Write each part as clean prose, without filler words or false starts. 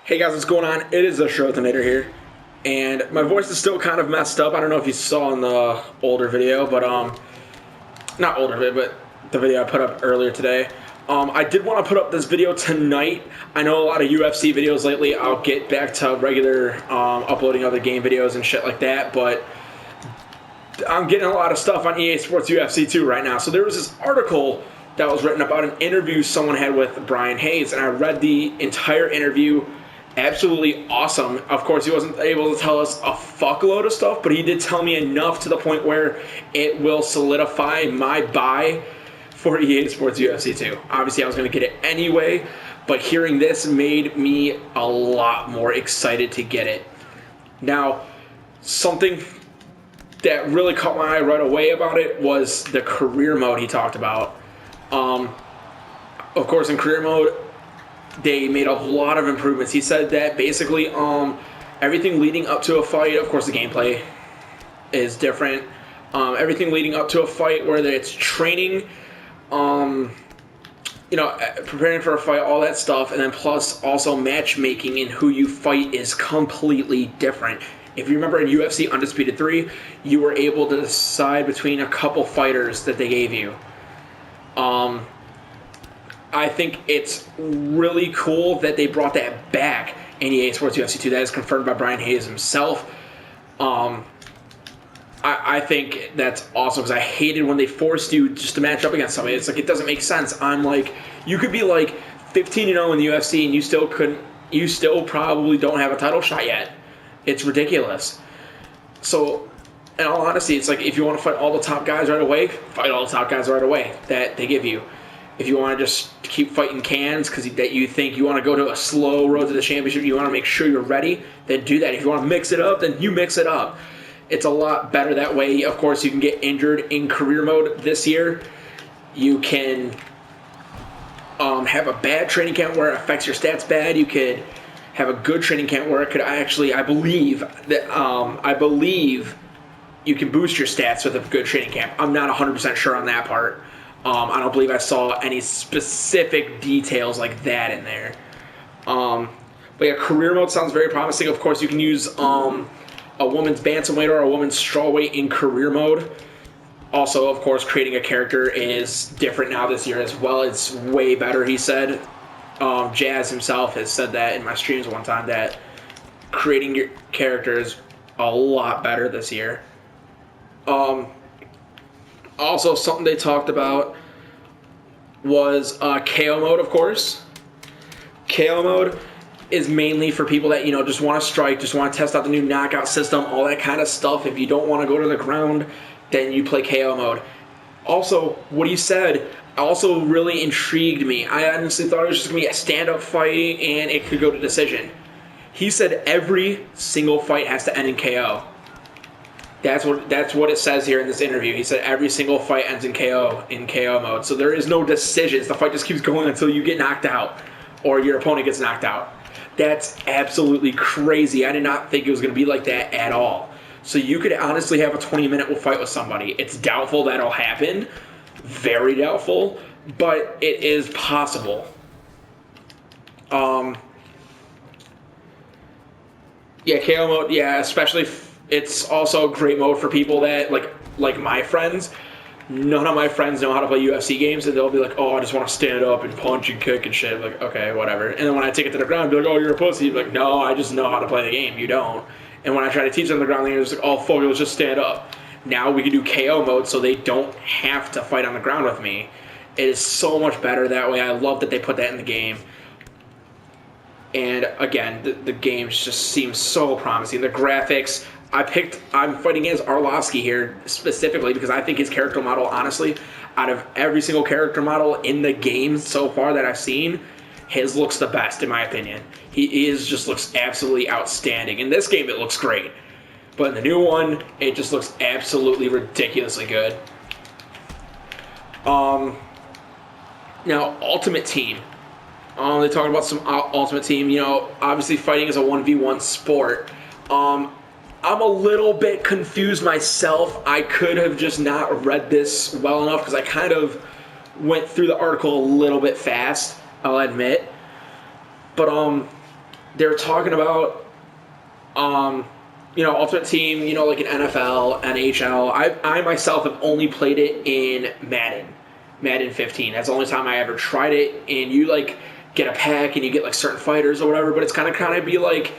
Hey guys, what's going on? It is the Schrothinator here, and my voice is still kind of messed up. I don't know if you saw in the older video, but not older video, but the video I put up earlier today. I did want to put up this video tonight. I know a lot of UFC videos lately. I'll get back to regular uploading other game videos and shit like that, but I'm getting a lot of stuff on EA Sports UFC 2 right now. So there was this article that was written about an interview someone had with Brian Hayes, and I read the entire interview. Absolutely awesome. Of course, he wasn't able to tell us a fuckload of stuff, but he did tell me enough to the point where it will solidify my buy for EA Sports UFC 2. Obviously, I was going to get it anyway, but hearing this made me a lot more excited to get it. Now, something that really caught my eye right away about it was the career mode he talked about. Of course, in career mode, they made a lot of improvements. He said that basically everything leading up to a fight, of course the gameplay is different. Everything leading up to a fight, whether it's training, preparing for a fight, all that stuff, and then plus also matchmaking and who you fight is completely different. If you remember in UFC Undisputed 3, you were able to decide between a couple fighters that they gave you. I think it's really cool that they brought that back in EA Sports UFC 2. That is confirmed by Brian Hayes himself. I think that's awesome because I hated when they forced you just to match up against somebody. It's like, it doesn't make sense. I'm like, you could be like 15-0 in the UFC and you still probably don't have a title shot yet. It's ridiculous. So, in all honesty, it's like, if you want to fight all the top guys right away, fight all the top guys right away that they give you. If you want to just keep fighting cans because that you think you want to go to a slow road to the championship, you want to make sure you're ready, then do that. If you want to mix it up, then you mix it up. It's a lot better that way. Of course, you can get injured in career mode this year. You can have a bad training camp where it affects your stats bad. You could have a good training camp where it could actually, I believe you can boost your stats with a good training camp. I'm not 100% sure on that part. I don't believe I saw any specific details like that in there. But yeah, career mode sounds very promising. Of course, you can use a woman's bantamweight or a woman's strawweight in career mode. Also, of course, creating a character is different now this year as well. It's way better, he said. Jazz himself has said that in my streams one time, that creating your character is a lot better this year. Also, something they talked about was KO mode, of course. KO mode is mainly for people that, just want to strike, just want to test out the new knockout system, all that kind of stuff. If you don't want to go to the ground, then you play KO mode. Also, what he said also really intrigued me. I honestly thought it was just going to be a stand-up fight and it could go to decision. He said every single fight has to end in KO. That's what it says here in this interview. He said every single fight ends in KO mode. So there is no decisions. The fight just keeps going until you get knocked out or your opponent gets knocked out. That's absolutely crazy. I did not think it was going to be like that at all. So you could honestly have a 20-minute fight with somebody. It's doubtful that'll happen. Very doubtful. But it is possible. Yeah, KO mode, yeah, especially... It's also a great mode for people that, like my friends. None of my friends know how to play UFC games, and they'll be like, oh, I just want to stand up and punch and kick and shit. Like, okay, whatever. And then when I take it to the ground, I'll be like, oh, you're a pussy. You're like, no, I just know how to play the game. You don't. And when I try to teach them the ground, they're just like, oh, fuck it, let's just stand up. Now we can do KO mode so they don't have to fight on the ground with me. It is so much better that way. I love that they put that in the game. And again, the game just seems so promising. The graphics... I'm fighting against Arlovsky here specifically because I think his character model, honestly, out of every single character model in the game so far that I've seen, his looks the best in my opinion. He just looks absolutely outstanding. In this game, it looks great. But in the new one, it just looks absolutely ridiculously good. Now, Ultimate Team. They talk about some Ultimate Team. Obviously fighting is a 1v1 sport. I'm a little bit confused myself. I could have just not read this well enough because I kind of went through the article a little bit fast, I'll admit. But they're talking about, Ultimate Team, like in NFL, NHL. I myself have only played it in Madden 15. That's the only time I ever tried it. And you like get a pack and you get like certain fighters or whatever. But it's kind of be like,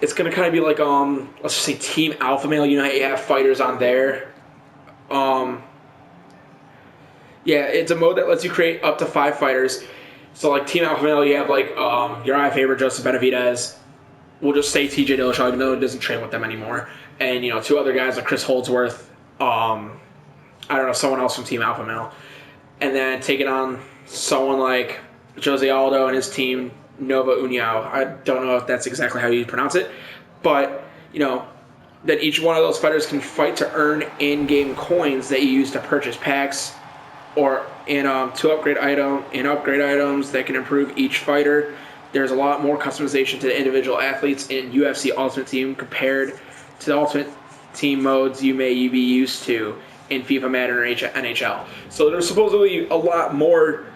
let's just say Team Alpha Male. You have fighters on there. Yeah, it's a mode that lets you create up to 5 fighters. So like Team Alpha Male, you have like your favorite Joseph Benavidez. We'll just say TJ Dillashaw, even though he doesn't train with them anymore. And, 2 other guys like Chris Holdsworth, I don't know, someone else from Team Alpha Male. And then taking on someone like Jose Aldo and his team, Nova União. I don't know if that's exactly how you pronounce it. But, then each one of those fighters can fight to earn in-game coins that you use to purchase packs or to upgrade items that can improve each fighter. There's a lot more customization to the individual athletes in UFC Ultimate Team compared to the Ultimate Team modes you may be used to in FIFA, Madden, or NHL. So there's supposedly a lot more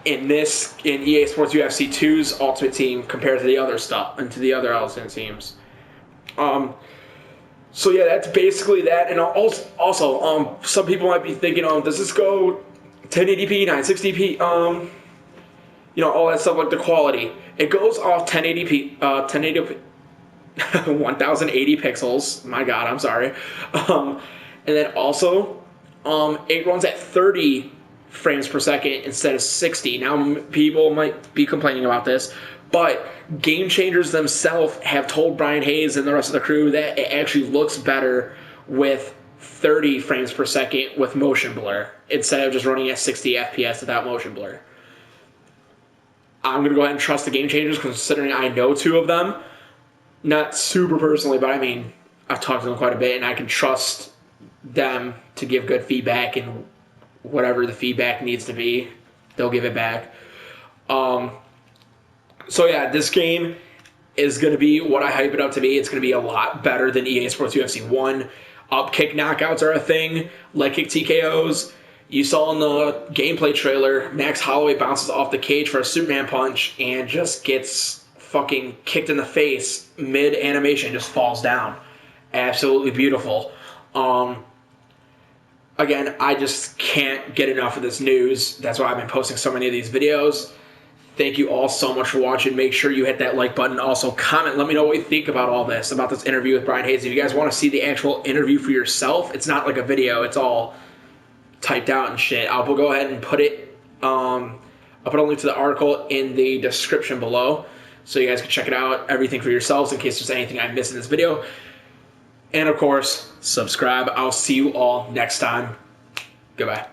in EA Sports UFC 2's Ultimate Team compared to the other stuff and to the other Ultimate Teams. So yeah, that's basically that. And also, some people might be thinking, does this go 1080p, 960p, all that stuff, like the quality. It goes off 1080p, 1080 pixels. My God, I'm sorry. And then also, it runs at 30 frames per second instead of 60. Now, people might be complaining about this, but Game Changers themselves have told Brian Hayes and the rest of the crew that it actually looks better with 30 frames per second with motion blur instead of just running at 60 FPS without motion blur. I'm going to go ahead and trust the Game Changers considering I know 2 of them. Not super personally, but I mean, I've talked to them quite a bit and I can trust them to give good feedback, and whatever the feedback needs to be, they'll give it back. So yeah, this game is going to be what I hype it up to be. It's going to be a lot better than EA Sports UFC 1. Up kick knockouts are a thing. Leg kick TKOs. You saw in the gameplay trailer, Max Holloway bounces off the cage for a Superman punch and just gets fucking kicked in the face mid-animation, just falls down. Absolutely beautiful. Again, I just can't get enough of this news. That's why I've been posting so many of these videos. Thank you all so much for watching. Make sure you hit that like button. Also, comment. Let me know what you think about all this, about this interview with Brian Hayes. If you guys want to see the actual interview for yourself, it's not like a video. It's all typed out and shit. I'll go ahead and put it. I'll put a link to the article in the description below, so you guys can check it out. Everything for yourselves in case there's anything I missed in this video. And of course, subscribe. I'll see you all next time. Goodbye.